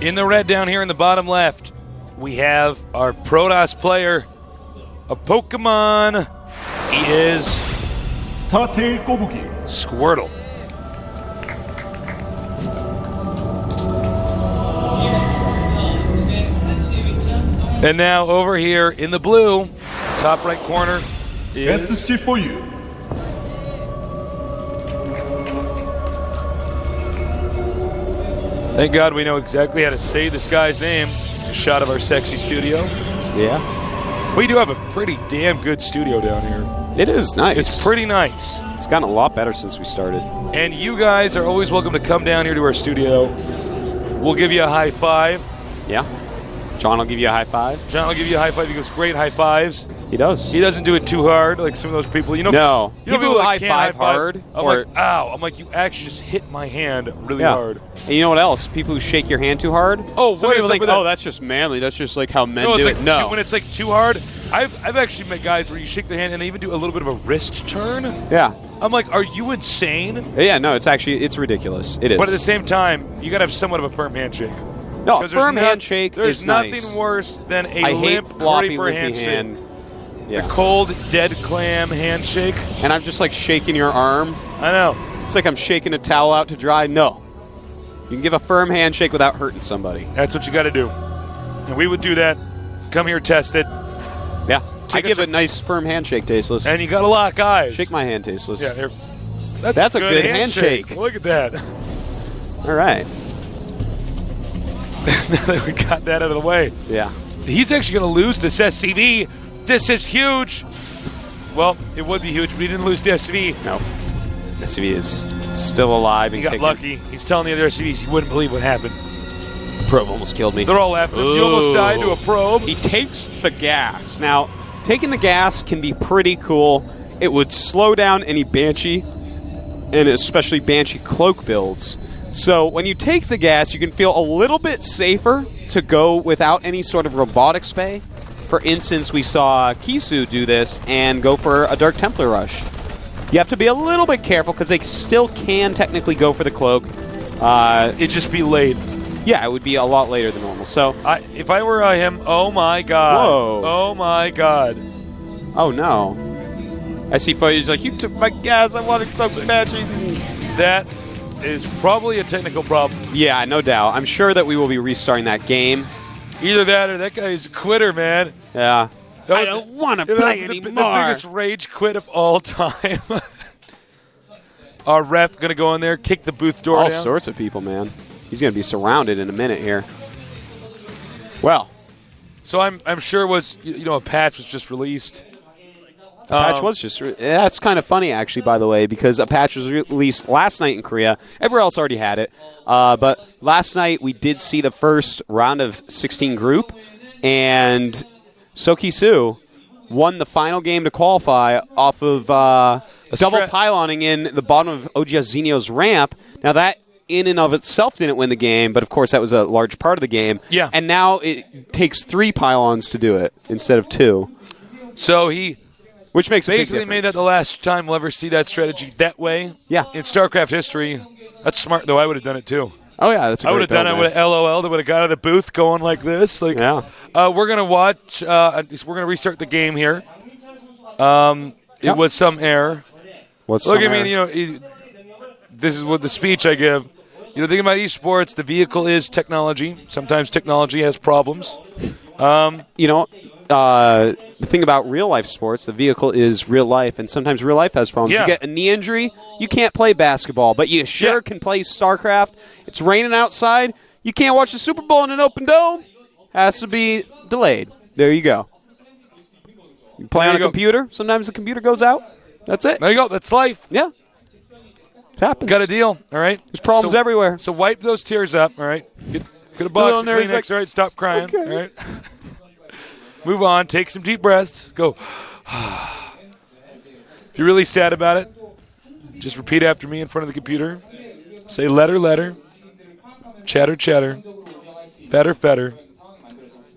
In the red down here in the bottom left, we have our Protoss player, a Pokemon. He is GgoBooGie. Squirtle. And now over here in the blue, top right corner is SC for you. Thank God we know exactly how to say this guy's name. A shot of our sexy studio. Yeah. We do have a pretty damn good studio down here. It is nice. It's pretty nice. It's gotten a lot better since we started. And you guys are always welcome to come down here to our studio. We'll give you a high five. Yeah. John will give you a high five. John will give you a high five. He gives great high fives. He does. He doesn't do it too hard like some of those people. You know, no. You know people who high can't five hard. I'm like, ow. I'm like, you actually just hit my hand really hard. And you know what else? People who shake your hand too hard. Oh, some people think, oh, that's just manly. That's just like how men do it. No. When it's like too hard, I've actually met guys where you shake their hand and they even do a little bit of a wrist turn. Yeah. I'm like, are you insane? Yeah, no, it's ridiculous. It is. But at the same time, you got to have somewhat of a firm handshake. No, a firm handshake is nice. There's nothing worse than a limp, floppy handshake. Hand. Yeah. The cold, dead clam handshake. And I'm just like shaking your arm. I know. It's like I'm shaking a towel out to dry. No. You can give a firm handshake without hurting somebody. That's what you got to do. And we would do that. Come here, test it. Yeah. I give a nice firm handshake, Tasteless. And you got to lock eyes. Shake my hand, Tasteless. Yeah, that's a good handshake. Look at that. All right. Now that we got that out of the way. Yeah. He's actually going to lose this SCV. This is huge. Well, it would be huge, but he didn't lose the SCV. No. SCV is still alive and he got kicking. Lucky. He's telling the other SCVs he wouldn't believe what happened. Probe almost killed me. They're all laughing. You almost died to a probe. He takes the gas. Now, taking the gas can be pretty cool. It would slow down any Banshee, and especially Banshee cloak builds. So when you take the gas, you can feel a little bit safer to go without any sort of robotic spay. For instance, we saw Kisu do this and go for a Dark Templar rush. You have to be a little bit careful because they still can technically go for the cloak. It'd just be late. Yeah, it would be a lot later than normal. So if I were him, oh my God. Whoa. Oh my God. Oh no. I see footage like, you took my gas, I wanted to cloak batteries. That is probably a technical problem. Yeah, no doubt. I'm sure that we will be restarting that game. Either that or that guy's a quitter, man. Yeah. I don't want to play anymore. The biggest rage quit of all time. Our rep going to go in there, kick the booth door all down. Sorts of people, man. He's going to be surrounded in a minute here. Well. So I'm sure a patch was just released. A patch was just... That's kind of funny, actually, by the way, because a patch was released last night in Korea. Everywhere else already had it. But last night, we did see the first round of 16 group, and Sokisu won the final game to qualify off of double pyloning in the bottom of Ogiazinho's ramp. Now, that in and of itself didn't win the game, but of course that was a large part of the game. Yeah. And now it takes 3 pylons to do it instead of 2. So he... Which makes basically made that the last time we'll ever see that strategy that way. Yeah. In StarCraft history. That's smart, though. I would have done it, too. Oh, yeah. That's a I would have done it with LOL. They would have got out of the booth going like this. Like, yeah. We're going to watch. We're going to restart the game here. It was some error. What's Look, I mean, this is what the speech I give. The thing about esports, the vehicle is technology. Sometimes technology has problems. The thing about real-life sports, the vehicle is real life, and sometimes real life has problems. Yeah. You get a knee injury, you can't play basketball, but you can play StarCraft. It's raining outside. You can't watch the Super Bowl in an open dome. Has to be delayed. There you go. You play on a computer. Sometimes the computer goes out. That's it. There you go. That's life. Yeah. It happens. Got a deal. All right. There's problems everywhere. So wipe those tears up. All right. Get a box of Kleenex. All right. Stop crying. Okay. All right. Move on. Take some deep breaths. Go. If you're really sad about it, just repeat after me in front of the computer. Say letter, letter. Chatter, chatter. Fetter, fetter.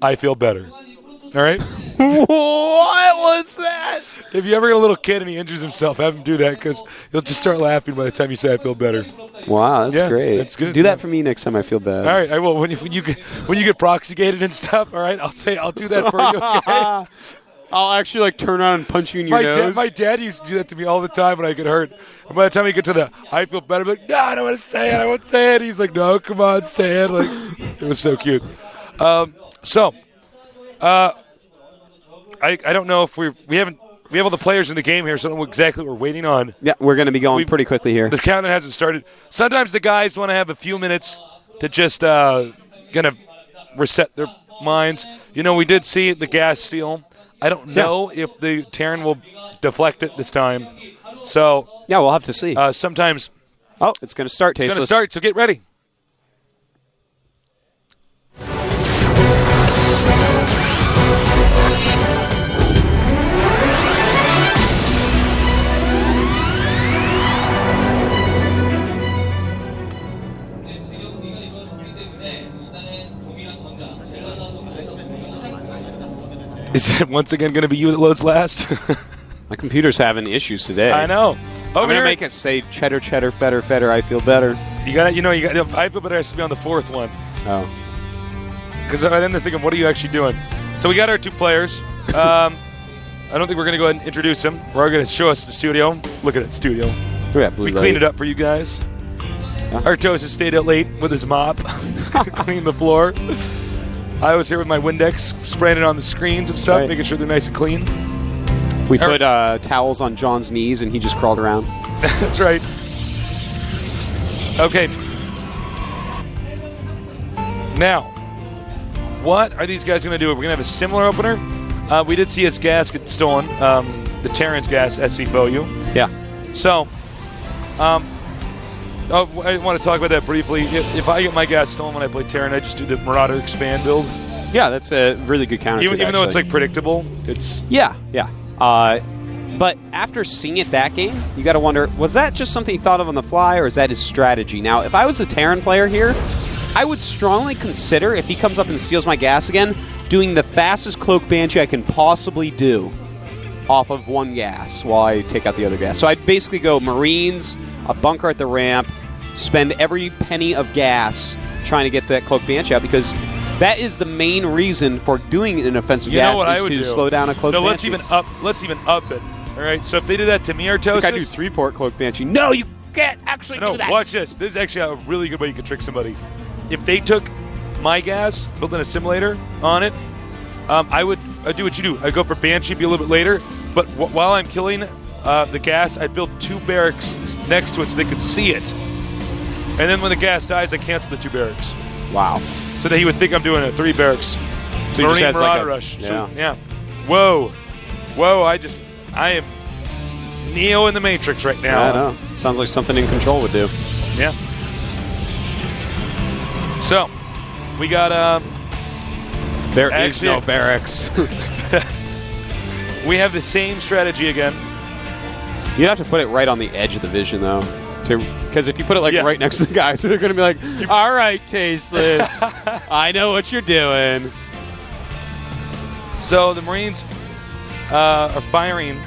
I feel better. All right? What was that? If you ever get a little kid and he injures himself, have him do that because he'll just start laughing by the time you say I feel better. Wow, that's great. That's good. Do that for me next time I feel bad. All right, I will. When you get proxygated and stuff, all right, I'll do that for you. Okay. I'll actually like turn around and punch you in your nose. My dad used to do that to me all the time when I get hurt. And by the time we get to the I feel better, I'm like, no, I don't want to say it. I won't say it. He's like, no, come on, say it. Like, it was so cute. I don't know if we have all the players in the game here, so I don't know exactly what we're waiting on. Yeah, we're going to be going pretty quickly here. The countdown hasn't started. Sometimes the guys want to have a few minutes to just kind of reset their minds. You know, we did see the gas steal. I don't know if the Terran will deflect it this time. So yeah, we'll have to see. Sometimes. Oh, it's going to start. Tasteless. It's going to start. So get ready. Is it once again going to be you that loads last? My computer's having issues today. I know. I'm going to make it say cheddar, cheddar, fetter, fetter, I feel better. You got I feel better has to be on the fourth one. Oh. Because then they're thinking, what are you actually doing? So we got our two players. I don't think we're going to go ahead and introduce them. We're going to show us the studio. Look at that studio. Look at that blue We light. cleaned it up for you guys. Yeah. Artos has stayed out late with his mop. Cleaned the floor. I was here with my Windex, spraying it on the screens and stuff, making sure they're nice and clean. We put towels on John's knees, and he just crawled around. That's right. Okay. Now, what are these guys going to do? We're going to have a similar opener. We did see his gas get stolen, the Terran's gas, SC Boyu. Yeah. So, I want to talk about that briefly. If I get my gas stolen when I play Terran, I just do the Marauder expand build. Yeah, that's a really good counter. Even though it's like predictable, it's yeah. But after seeing it that game, you got to wonder: was that just something he thought of on the fly, or is that his strategy? Now, if I was the Terran player here, I would strongly consider, if he comes up and steals my gas again, doing the fastest Cloak Banshee I can possibly do off of one gas while I take out the other gas. So I'd basically go Marines, a bunker at the ramp, spend every penny of gas trying to get that Cloak Banshee out, because that is the main reason for doing an offensive gas is to slow down a Cloak Banshee. Let's even up it. All right, so if they do that to me, Artosis, I do 3-port Cloak Banshee. No, you can't actually do that. Watch this. This is actually a really good way you can trick somebody. If they took my gas, built in a simulator on it, I'd do what you do. I'd go for Banshee, be a little bit later, but while I'm killing the gas, I'd build 2 barracks next to it so they could see it. And then when the gas dies, I cancel the 2 barracks. Wow. So that he would think I'm doing 3 barracks. So he just has Marauder like a rush. Yeah. So, yeah. Whoa. I am Neo in the Matrix right now. I know. Sounds like something in Control would do. Yeah. So, we got There is no barracks. We have the same strategy again. You'd have to put it right on the edge of the vision, though. Because if you put it right next to the guys, they're going to be like, all right, Tasteless, I know what you're doing. So the Marines are firing.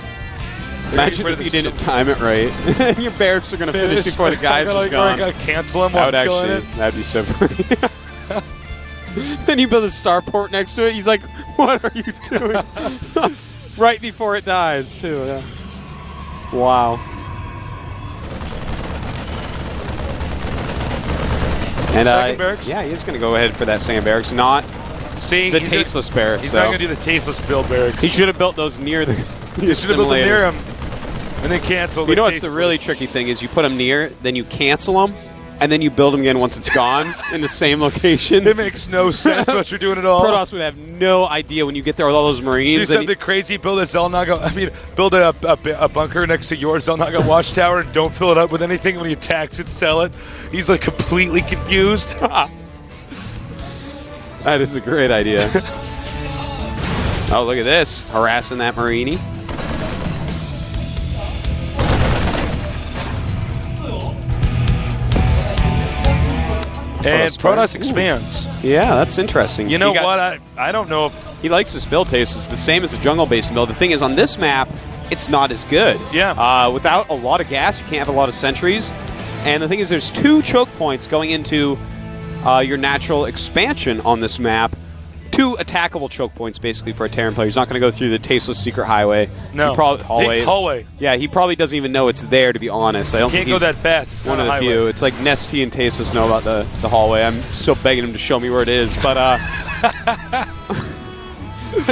Imagine if you didn't time it right. Your barracks are going to finish before the guys are gone. I got to cancel them while I'm killing it. That'd be so funny. Then you build a starport next to it. He's like, what are you doing? Right before it dies, too. Yeah. Wow. And second barracks? Yeah, he's going to go ahead for that second barracks, not the tasteless barracks. He's not going to do the tasteless build barracks. He should have built those near the He should have built them near him and then cancel. You know what's the really tricky thing is you put them near, then you cancel them, and then you build them again once it's gone in the same location. It makes no sense what you're doing at all. Protoss would have no idea when you get there with all those Marines. Do something crazy, build a bunker next to your Zelnaga watchtower and don't fill it up with anything. When he attacks it, sell it. He's like completely confused. That is a great idea. Oh, look at this. Harassing that Marini. And Protoss expands. Yeah, that's interesting. You know what? I don't know if he likes this build taste. It's the same as a jungle-based build. The thing is, on this map, it's not as good. Yeah. Without a lot of gas, you can't have a lot of sentries. And the thing is, there's 2 choke points going into your natural expansion on this map. 2 attackable choke points, basically, for a Terran player. He's not going to go through the tasteless secret highway. No. Hallway. Yeah, he probably doesn't even know it's there, to be honest. I don't Can't think he's go that fast. It's one not of a the highway. few. It's like Nesty and Tasteless know about the hallway. I'm still begging him to show me where it is. But I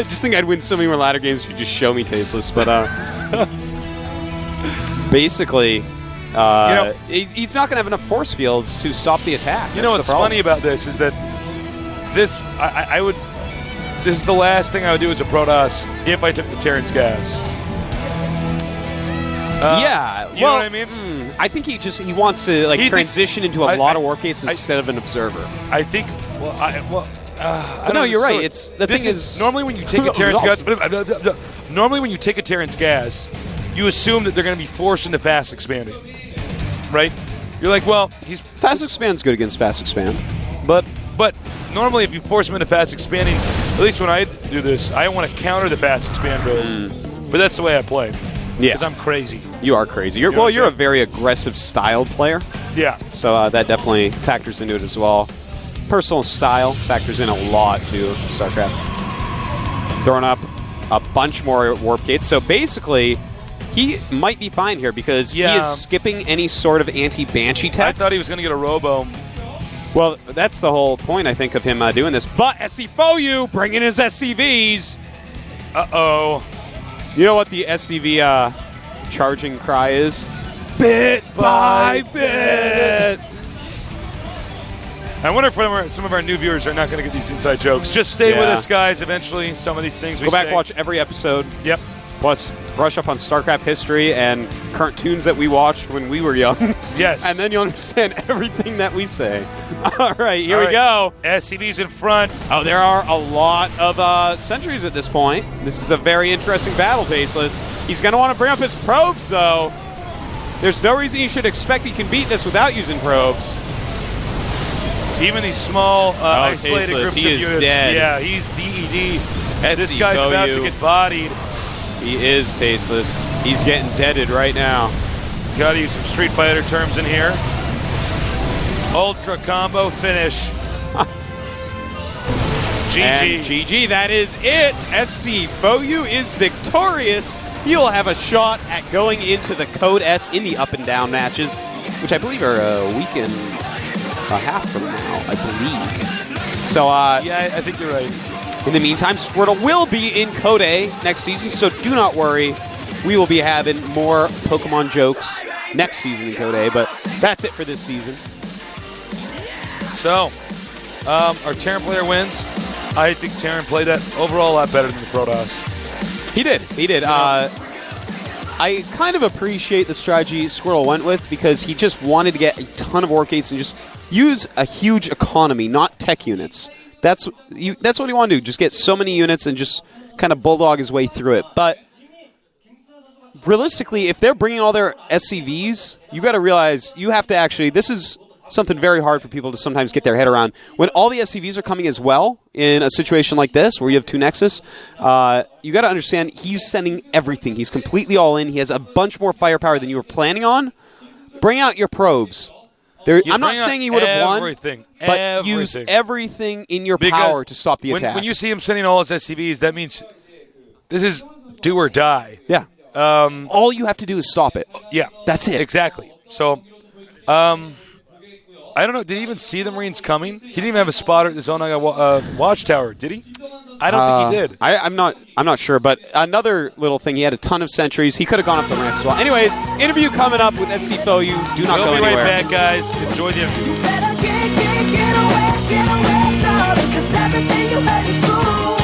just think I'd win so many more ladder games if you just show me Tasteless. But basically, he's not going to have enough force fields to stop the attack. You know what's funny about this is that this is the last thing I would do as a Protoss if I took the Terran's gas. You know what I mean? I think he wants to transition into a lot of warp gates instead of an observer. I think. No, you're right. It's the thing is normally when you take a Terran's gas. Normally when you take a Terran's gas, you assume that they're going to be forced into fast expanding, right? You're like, well, he's fast expand's good against fast expand, but normally if you force him into fast expanding, at least when I do this, I want to counter the fast expand build. But that's the way I play. Yeah, because I'm crazy. You are crazy. You're a very aggressive styled player. Yeah. So that definitely factors into it as well. Personal style factors in a lot to StarCraft. Throwing up a bunch more warp gates. So basically, he might be fine here because he is skipping any sort of anti-Banshee tech. I thought he was going to get a Robo. Well, that's the whole point, I think, of him doing this. But SCFOU bringing his SCVs. Uh-oh. You know what the SCV charging cry is? Bit by bit. I wonder if some of our new viewers are not going to get these inside jokes. Just stay with us, guys. Eventually, some of these things we go back, watch every episode. Yep. Plus, brush up on StarCraft history and cartoons that we watched when we were young. Yes. And then you'll understand everything that we say. All right, here we go. SCV's in front. Oh, there are a lot of sentries at this point. This is a very interesting battle, Tasteless. He's going to want to bring up his probes, though. There's no reason you should expect he can beat this without using probes. Even these small, isolated groups of units. He is dead. Yeah, he's DED. This guy's about to get bodied. He is Tasteless. He's getting deaded right now. Gotta use some Street Fighter terms in here. Ultra combo finish. GG. And GG, that is it. SCFOU is victorious. He'll have a shot at going into the Code S in the up and down matches, which I believe are a week and a half from now, I believe. So, yeah, I think you're right. In the meantime, Squirtle will be in Code A next season, so do not worry. We will be having more Pokemon jokes next season in Code A, but that's it for this season. So, our Terran player wins. I think Terran played that overall a lot better than the Protoss. He did. I kind of appreciate the strategy Squirtle went with because he just wanted to get a ton of warp gates and just use a huge economy, not tech units. That's what he wanted to do, just get so many units and just kind of bulldog his way through it. But realistically, if they're bringing all their SCVs, you got to realize you have to actually, this is something very hard for people to sometimes get their head around. When all the SCVs are coming as well in a situation like this where you have 2 Nexus, you got to understand he's sending everything. He's completely all in. He has a bunch more firepower than you were planning on. Bring out your probes. I'm not saying he would have won, but use everything in your power to stop the attack. When you see him sending all his SCVs, that means this is do or die. Yeah. All you have to do is stop it. Yeah. That's it. Exactly. So, I don't know. Did he even see the Marines coming? He didn't even have a spotter at the Zonaga watchtower, did he? I don't think he did. I'm not sure, but another little thing, he had a ton of sentries. He could have gone up the ramp as well. Anyways, interview coming up with SCFOU. Do not go anywhere. We'll be right back, guys. Enjoy the interview. You better get away, darling, 'cause everything you heard is true.